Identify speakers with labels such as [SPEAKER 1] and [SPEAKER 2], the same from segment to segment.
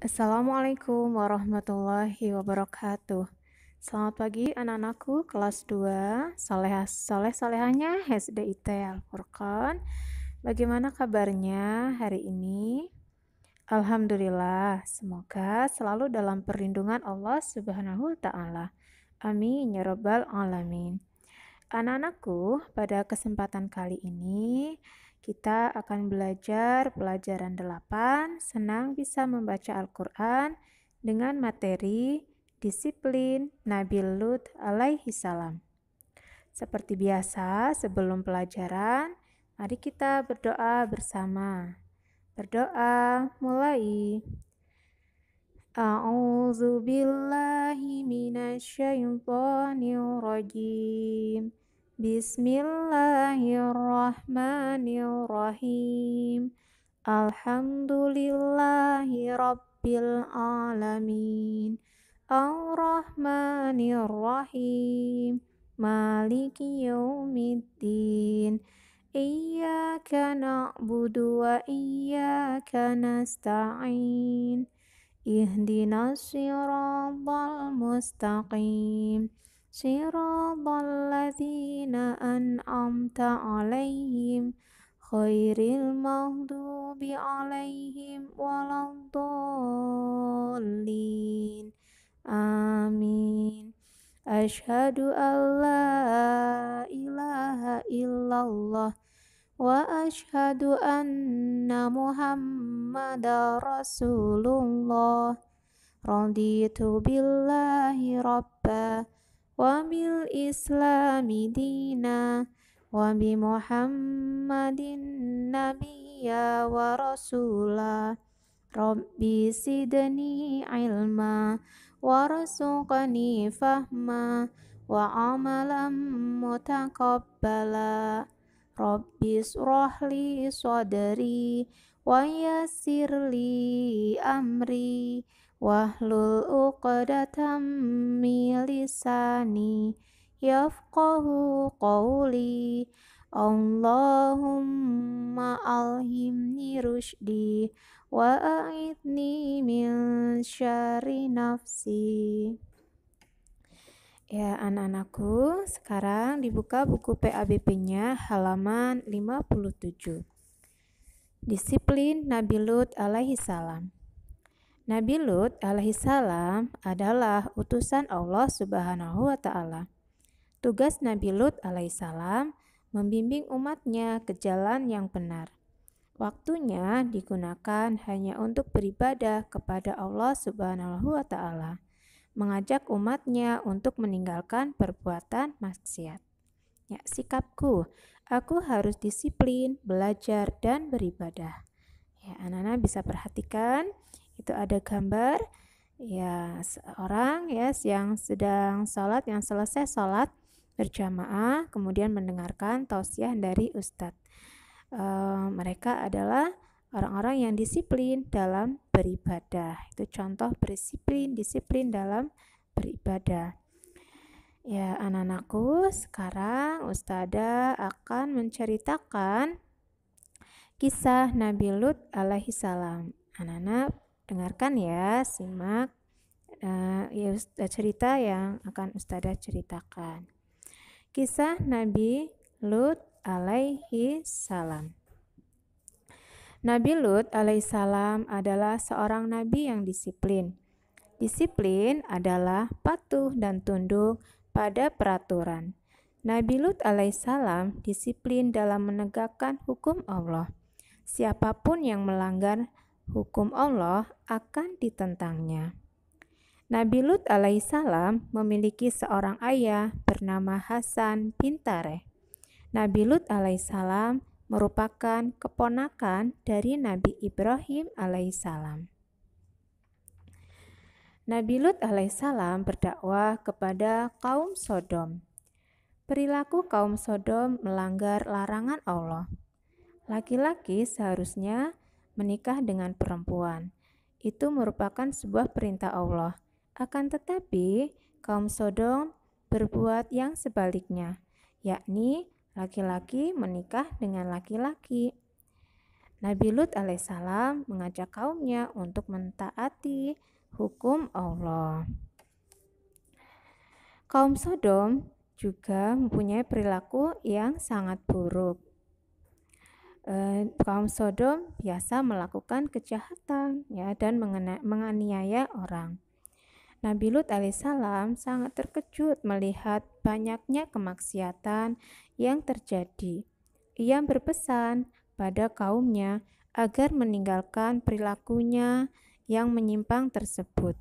[SPEAKER 1] Assalamualaikum warahmatullahi wabarakatuh. Selamat pagi anak-anakku kelas 2 solehahnya SDIT Al-Furqan. Bagaimana kabarnya hari ini? Alhamdulillah, semoga selalu dalam perlindungan Allah Subhanahu wa taala. Amin ya rabbal alamin. Anak-anakku, pada kesempatan kali ini kita akan belajar pelajaran 8, senang bisa membaca Al-Quran dengan materi disiplin Nabi Lut alaihi salam. Seperti biasa, sebelum pelajaran, mari kita berdoa bersama. Berdoa mulai. A'udzu billahi minasyaitonir rajim. Bismillahirrahmanirrahim. Alhamdulillahi rabbil alamin. Ar-Rahmanir-Rahim. Maliki yaumiddin. Iyyaka na'budu wa iyyaka nasta'in. Ihdinas siratal mustaqim. Siratal ladzina an'amta 'alaihim khairil maghdubi 'alaihim waladdallin. Amin. Asyhadu an la ilaha illallah wa asyhadu anna Muhammadar Rasulullah. Raditu billahi rabba wa bil islami dina wa bi Muhammadin nabiyya wa rasula. Rabbi sidni ilma warzuqni fahma wa amalan mutaqabbala. Rabbi shrahli sadri wa yassirli amri wahlul 'uqdatam min lisani yafqahu qawli. Allahumma alhimni rusydi wa a'idni min syarri nafsi. Ya anak-anakku, sekarang dibuka buku PABP-nya halaman 57. Disiplin Nabi Lut alaihi salam. Nabi Lut alaihi salam adalah utusan Allah Subhanahu wa taala. Tugas Nabi Lut alaihi salam membimbing umatnya ke jalan yang benar. Waktunya digunakan hanya untuk beribadah kepada Allah Subhanahu wa taala, mengajak umatnya untuk meninggalkan perbuatan maksiat. Ya, sikapku, aku harus disiplin, belajar, dan beribadah. Ya, anak-anak bisa perhatikan, itu ada gambar ya seorang yang sedang sholat, yang selesai sholat berjamaah, kemudian mendengarkan tausiah dari Ustadz. Mereka adalah orang-orang yang disiplin dalam beribadah. Itu contoh disiplin dalam beribadah. Ya anak-anakku, sekarang Ustadzah akan menceritakan kisah Nabi Lut alaihi salam. Anak-anak dengarkan ya, simak cerita yang akan Ustadzah ceritakan. Kisah Nabi Lut alaihi salam. Nabi Lut alaihi salam adalah seorang nabi yang disiplin. Disiplin adalah patuh dan tunduk pada peraturan. Nabi Lut alaihi salam disiplin dalam menegakkan hukum Allah. Siapapun yang melanggar hukum Allah akan ditentangnya. Nabi Lut alaihi salam memiliki seorang ayah bernama Hasan bin Tareh. Nabi Lut alaihissalam merupakan keponakan dari Nabi Ibrahim alaihissalam. Nabi Lut alaihissalam berdakwah kepada kaum Sodom. Perilaku kaum Sodom melanggar larangan Allah. Laki-laki seharusnya menikah dengan perempuan. Itu merupakan sebuah perintah Allah. Akan tetapi, kaum Sodom berbuat yang sebaliknya, yakni laki-laki menikah dengan laki-laki. Nabi Lut alaihissalam mengajak kaumnya untuk mentaati hukum Allah. Kaum Sodom juga mempunyai perilaku yang sangat buruk. Kaum Sodom biasa melakukan kejahatan ya dan menganiaya orang. Nabi Lut alaihissalam sangat terkejut melihat banyaknya kemaksiatan yang terjadi. Ia berpesan pada kaumnya agar meninggalkan perilakunya yang menyimpang tersebut.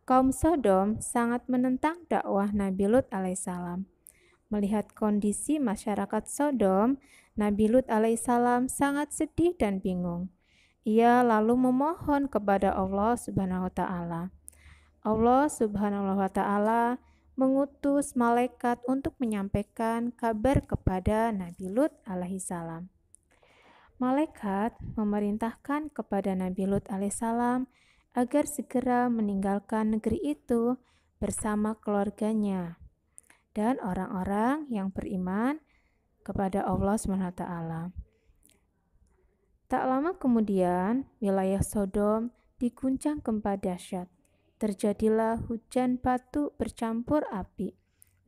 [SPEAKER 1] Kaum Sodom sangat menentang dakwah Nabi Lut alaihissalam. Melihat kondisi masyarakat Sodom, Nabi Lut alaihissalam sangat sedih dan bingung. Ia lalu memohon kepada Allah Subhanahu wa taala. Allah Subhanahu wa taala mengutus malaikat untuk menyampaikan kabar kepada Nabi Lut alaihissalam. Malaikat memerintahkan kepada Nabi Lut alaihissalam agar segera meninggalkan negeri itu bersama keluarganya dan orang-orang yang beriman kepada Allah SWT. Tak lama kemudian, wilayah Sodom diguncang gempa dahsyat. Terjadilah hujan batu bercampur api.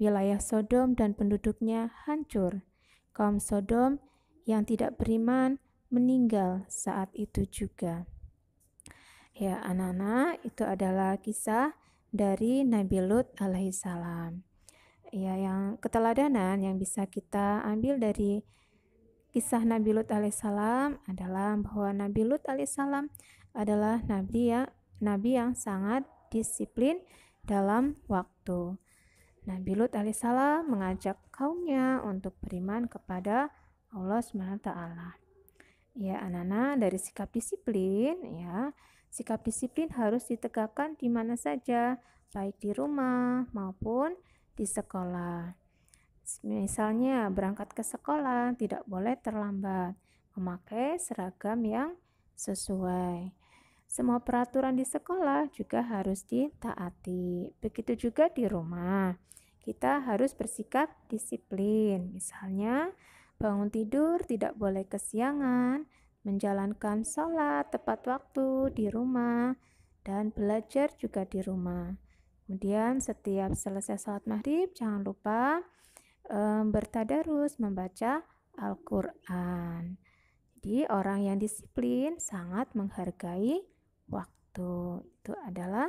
[SPEAKER 1] Wilayah Sodom dan penduduknya hancur. Kaum Sodom yang tidak beriman meninggal saat itu juga. Ya anak-anak, itu adalah kisah dari Nabi Lut alaihissalam. Ya, yang keteladanan yang bisa kita ambil dari kisah Nabi Lut alaihissalam adalah bahwa Nabi Lut alaihissalam adalah nabi yang sangat disiplin dalam waktu. Nabi Lut alaihissalam mengajak kaumnya untuk beriman kepada Allah SWT. Ya anak-anak, dari sikap disiplin ya, sikap disiplin harus ditegakkan di mana saja, baik di rumah maupun di sekolah. Misalnya berangkat ke sekolah tidak boleh terlambat, memakai seragam yang sesuai. Semua peraturan di sekolah juga harus ditaati. Begitu juga di rumah. Kita harus bersikap disiplin. Misalnya bangun tidur tidak boleh kesiangan, menjalankan sholat tepat waktu di rumah, dan belajar juga di rumah. Kemudian setiap selesai sholat maghrib jangan lupa bertadarus membaca Al-Quran. Jadi orang yang disiplin sangat menghargai waktu. Itu adalah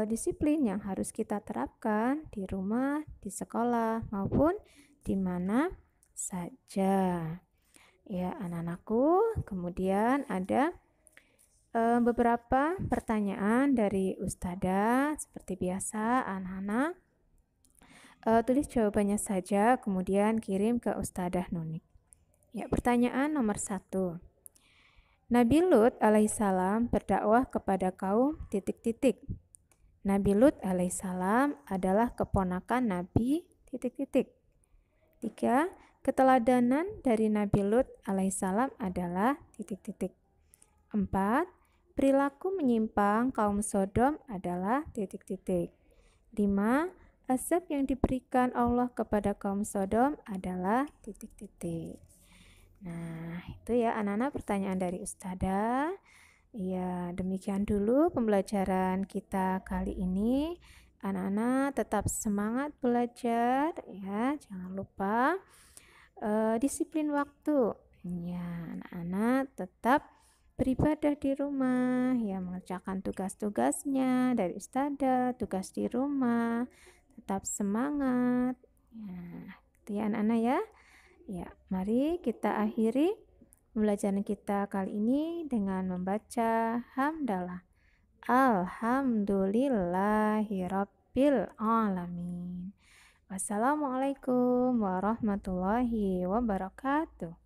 [SPEAKER 1] disiplin yang harus kita terapkan di rumah, di sekolah, maupun di mana saja. Ya anak-anakku, kemudian ada beberapa pertanyaan dari Ustadzah. Seperti biasa anak-anak tulis jawabannya saja, kemudian kirim ke Ustadzah Nunik. Ya, pertanyaan nomor 1. Nabi Lut alaihissalam berdakwah kepada kaum ... Nabi Lut alaihissalam adalah keponakan Nabi ... 3. Keteladanan dari Nabi Lut alaihissalam adalah ... 4. Perilaku menyimpang kaum Sodom adalah ... 5. Azab yang diberikan Allah kepada kaum Sodom adalah ... Nah, itu ya anak-anak pertanyaan dari Ustadzah. Ya, demikian dulu pembelajaran kita kali ini. Anak-anak tetap semangat belajar ya, jangan lupa disiplin waktu. Ya, anak-anak tetap beribadah di rumah, ya mengerjakan tugas-tugasnya dari Ustadzah, tugas di rumah. Tetap semangat. Ya, itu ya anak-anak ya. Ya, mari kita akhiri pembelajaran kita kali ini dengan membaca hamdalah. Alhamdulillahirabbil alamin. Wassalamualaikum warahmatullahi wabarakatuh.